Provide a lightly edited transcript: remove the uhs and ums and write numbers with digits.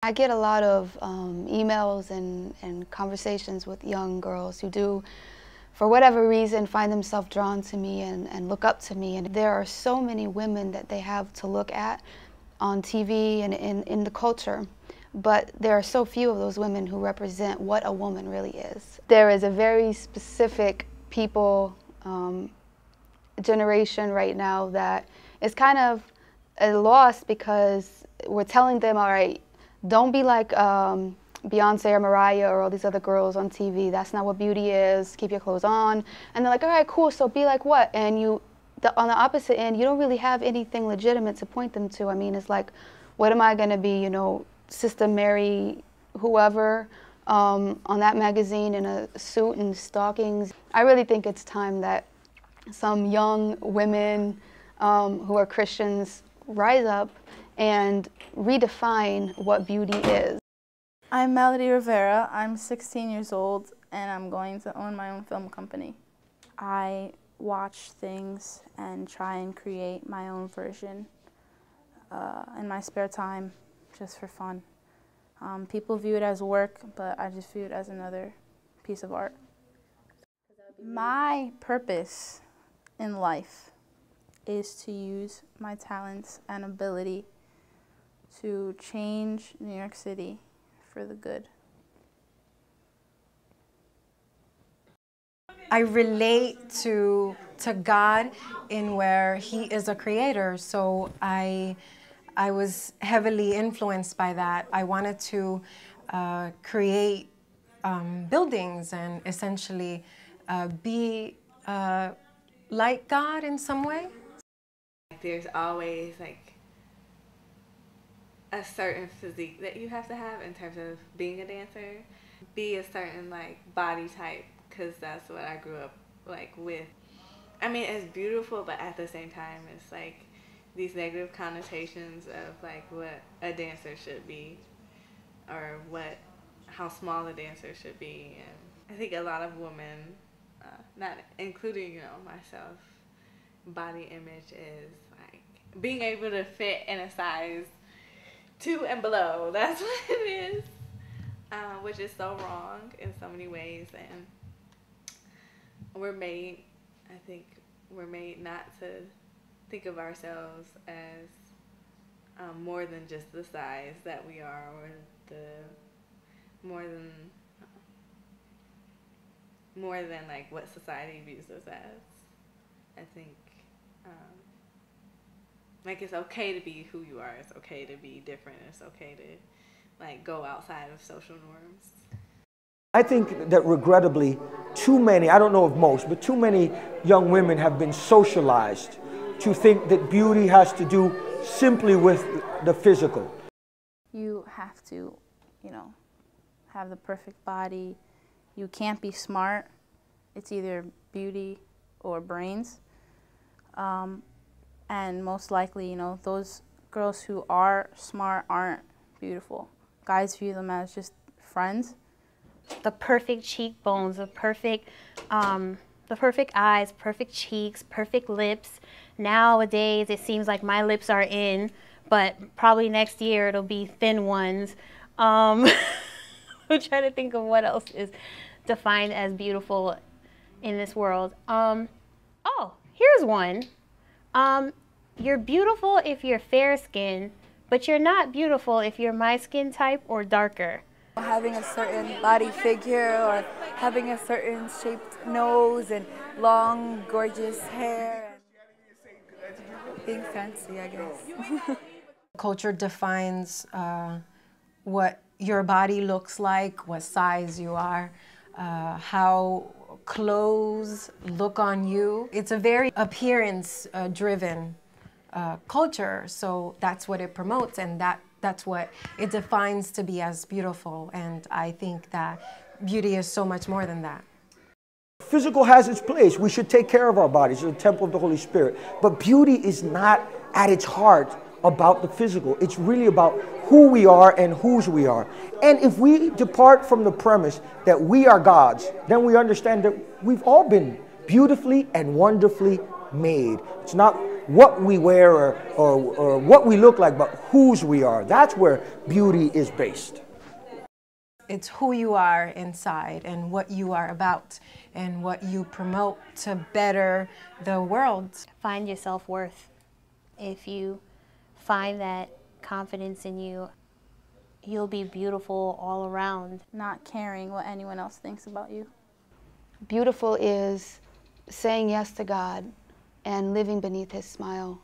I get a lot of emails and conversations with young girls who do, for whatever reason, find themselves drawn to me and look up to me. And there are so many women that they have to look at on TV and in the culture, but there are so few of those women who represent what a woman really is. There is a very specific people generation right now that is kind of lost because we're telling them, all right, don't be like Beyonce or Mariah or all these other girls on TV. That's not what beauty is. Keep your clothes on. And they're like, all right, cool, so be like what? And on the opposite end, you don't really have anything legitimate to point them to. I mean, it's like, what am I going to be, you know, Sister Mary whoever on that magazine in a suit and stockings? I really think it's time that some young women who are Christians rise up and redefine what beauty is. I'm Melody Rivera. I'm 16 years old and I'm going to own my own film company. I watch things and try and create my own version in my spare time, just for fun. People view it as work, but I just view it as another piece of art. My purpose in life is to use my talents and ability to change New York City for the good. I relate to God in where He is a creator, so I was heavily influenced by that. I wanted to create buildings and essentially be like God in some way. There's always like a certain physique that you have to have in terms of being a dancer. Be a certain like body type, because that's what I grew up like with. I mean, it's beautiful, but at the same time it's like these negative connotations of like what a dancer should be or how small a dancer should be. And I think a lot of women, not including, you know, myself, body image is like being able to fit in a size 2 and below. That's what it is, which is so wrong in so many ways. And we're made, I think, we're made not to think of ourselves as more than just the size that we are, or more than like what society views us as. I think like it's okay to be who you are. It's okay to be different. It's okay to like go outside of social norms. I think that regrettably, too many, I don't know if most, but too many young women have been socialized to think that beauty has to do simply with the physical. You have to, you know, have the perfect body. You can't be smart. It's either beauty or brains. And most likely, you know, those girls who are smart aren't beautiful. Guys view them as just friends. The perfect cheekbones, the perfect eyes, perfect cheeks, perfect lips. Nowadays, it seems like my lips are in, but probably next year it'll be thin ones. I'm trying to think of what else is defined as beautiful in this world. Oh, here's one. You're beautiful if you're fair skinned, but you're not beautiful if you're my skin type or darker. Having a certain body figure or having a certain shaped nose and long, gorgeous hair. And being fancy, I guess. Culture defines what your body looks like, what size you are, how clothes look on you. It's a very appearance-driven culture, so that's what it promotes, and that's what it defines to be as beautiful. And I think that beauty is so much more than that. Physical has its place. We should take care of our bodies. It's the temple of the Holy Spirit. But beauty is not at its heart about the physical. It's really about who we are and whose we are. And if we depart from the premise that we are God's, then we understand that we've all been beautifully and wonderfully made. It's not what we wear or what we look like, but whose we are. That's where beauty is based. It's who you are inside and what you are about and what you promote to better the world. Find your self-worth. If you find that confidence in you, you'll be beautiful all around. Not caring what anyone else thinks about you. Beautiful is saying yes to God and living beneath His smile.